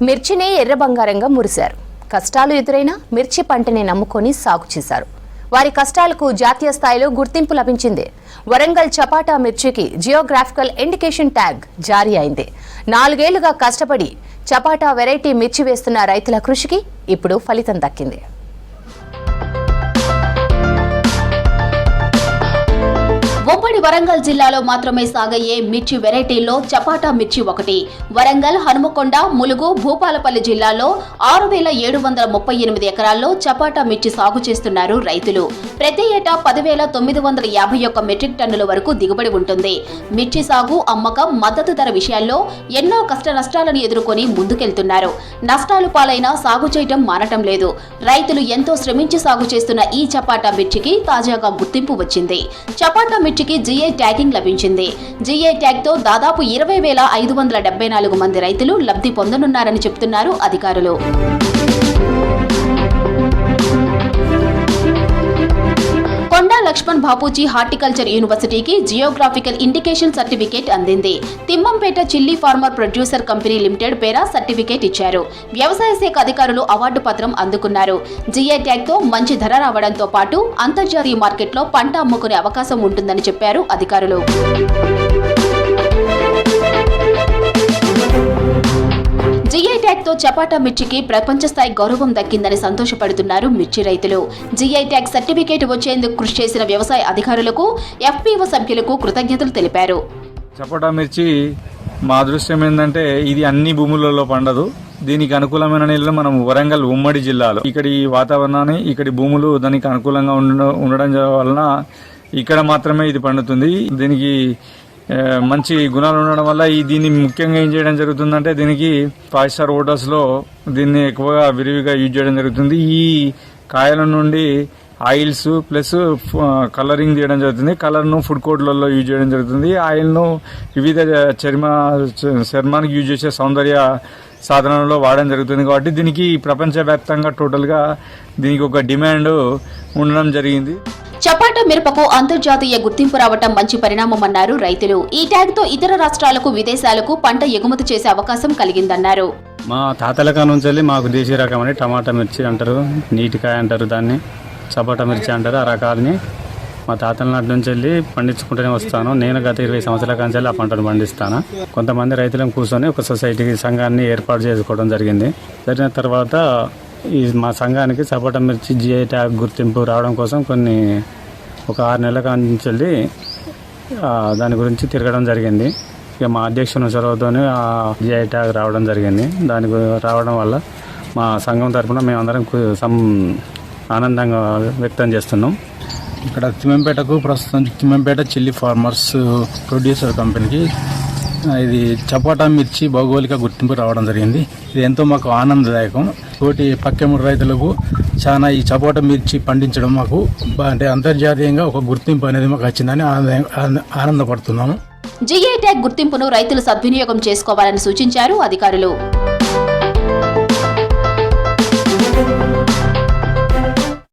మిర్చిని ఎర్ర బంగారంగా మురిశారు. కష్టాలు ఎదురైనా మిర్చి పంటని నమ్ముకొని సాగు చేశారు. వారి కష్టాలకు జాతీయ స్థాయిలో గుర్తింపు లభించింది. వరంగల్ చపాటా మిర్చికి జియోగ్రాఫికల్ ఇండికేషన్ ట్యాగ్ జారీ అయింది. 4 ఏళ్లుగా కష్టపడి చపాటా వెరైటీ మిర్చి వేస్తున్న రైతుల కృషికి ఇప్పుడు ఫలితం దక్కింది. ఉమ్మడి వరంగల్ జిల్లాలో మాత్రమే సాగయ్యే మిర్చి వెరైటీల్లో చపాటా మిర్చి ఒకటి. వరంగల్, హనుమకొండ, ములుగు, భూపాలపల్లి జిల్లాలో 6,738 ఎకరాల్లో చపాటా మిర్చి సాగు చేస్తున్నారు రైతులు. ప్రతి ఏటా 10,951 మెట్రిక్ టన్నుల వరకు దిగుబడి ఉంటుంది. మిర్చి సాగు, అమ్మకం, మద్దతు ధర విషయాల్లో ఎన్నో కష్ట నష్టాలను ఎదుర్కొని ముందుకెళ్తున్నారు. నష్టాలు పాలైనా సాగు చేయటం మానటం లేదు. రైతులు ఎంతో శ్రమించి సాగు చేస్తున్న ఈ చపాటా మిర్చికి తాజాగా గుర్తింపు వచ్చింది. చపాటా మిర్చికి జిఐ ట్యాగింగ్ లభించింది. జిఐ ట్యాగ్ తో దాదాపు 20,574 మంది రైతులు లబ్ధి పొందనున్నారని చెబుతున్నారు అధికారులు. కొండా లక్ష్మణ్ బాపూజీ హార్టికల్చర్ యూనివర్సిటీకి జియోగ్రాఫికల్ ఇండికేషన్ సర్టిఫికేట్ అందింది. Thimmampeta chilli farmer producer company limited పేర సర్టిఫికేట్ ఇచ్చారు. వ్యవసాయ శాఖ అధికారులు అవార్డు పత్రం అందుకున్నారు. జిఐ ట్యాగ్ తో మంచి ధర రావడంతో పాటు అంతర్జాతీయ మార్కెట్లో పంట అమ్ముకునే అవకాశం ఉంటుందని చెప్పారు అధికారులు. జిఐ ట్యాగ్ తో చపాటా మిర్చికి ప్రపంచ స్థాయి గౌరవం దక్కిందని సంతోషపడుతున్నారు మిర్చి రైతులు. జిఐ ట్యాగ్ సర్టిఫికేట్ వచ్చేందుకు కృషి చేసిన వ్యవసాయ అధికారులకు, ఎఫ్పిఓ సభ్యులకు కృతజ్ఞతలు తెలిపారు. చపాటా మిర్చి మా అదృష్టం ఏంటంటే ఇది అన్ని భూములలో పండదు. దీనికి అనుకూలమైన నీళ్ళు మనం వరంగల్ ఉమ్మడి జిల్లాలో ఇక్కడి వాతావరణాన్ని, ఇక్కడి భూములు దానికి అనుకూలంగా ఉండడం వలన ఇక్కడ మాత్రమే ఇది పండుతుంది. దీనికి మంచి గుణాలు ఉండడం వల్ల దీన్ని ముఖ్యంగా ఏం చేయడం జరుగుతుందంటే దీనికి 5 స్టార్ హోటల్స్ లో దీన్ని ఎక్కువగా విరివిగా యూజ్ చేయడం జరుగుతుంది. ఈ కాయల నుండి ఆయిల్స్ ప్లస్ కలరింగ్ తీయడం జరుగుతుంది. కలర్ ను ఫుడ్ కోర్ట్లలో యూజ్ చేయడం జరుగుతుంది. ఆయిల్ ను వివిధ చర్మానికి యూజ్ చేసే సౌందర్య సాధనంలో వాడడం జరుగుతుంది. కాబట్టి దీనికి ప్రపంచవ్యాప్తంగా టోటల్ గా దీనికి ఒక డిమాండ్ ఉండడం జరిగింది. చపాటా మిరపకు అంతర్జాతీయ గుర్తింపు రావటం మంచి పరిణామమన్నారు రైతులు. ఈ ట్యాగ్ తో ఇతర రాష్ట్రాలకు, విదేశాలకు పంట ఎగుమతి చేసే అవకాశం కలిగిందన్నారు. మా తాతల కానుంచి మాకు దేశీయ రకం అని టమాటా మిర్చి అంటారు, నీటికాయ అంటారు, దాన్ని చపాటా మిర్చి అంటారు. ఆ రకాలని మా తాతల నాటి నుంచి వెళ్ళి పండించుకుంటూనే వస్తాను. నేను గత 20 సంవత్సరాల కాంచి ఆ పంటను పండిస్తాను. కొంతమంది రైతులను కూర్చొని ఒక సొసైటీకి, సంఘాన్ని ఏర్పాటు చేసుకోవడం జరిగింది. జరిగిన తర్వాత ఈ మా సంఘానికి చపాటా మిర్చి జిఐ ట్యాగ్ గుర్తింపు రావడం కోసం ఒక 6 నెలల కాంచి వెళ్ళి దాని గురించి తిరగడం జరిగింది. ఇక మా అధ్యక్షుని చొరవతోనే ఆ జిఐ ట్యాగ్ రావడం జరిగింది. దానికి రావడం వల్ల మా సంఘం తరఫున మేమందరం ఆనందంగా వ్యక్తం చేస్తున్నాం. ఇక్కడ తిమ్మంపేటకు ప్రస్తుతం తిమ్మంపేట చిల్లీ ఫార్మర్స్ ప్రొడ్యూసర్ కంపెనీకి ఇది చపాటా మిర్చి భౌగోళిక గుర్తింపు రావడం జరిగింది. ఇది ఎంతో మాకు ఆనందదాయకం. తోటి పక్కెముడు రైతులకు చాలా ఈ చపాటా మిర్చి పండించడం మాకు అంటే అంతర్జాతీయంగా ఒక గుర్తింపు అనేది మాకు వచ్చిందని ఆనందపడుతున్నాము. జిఐ ట్యాగ్ గుర్తింపును రైతులు సద్వినియోగం చేసుకోవాలని సూచించారు అధికారులు.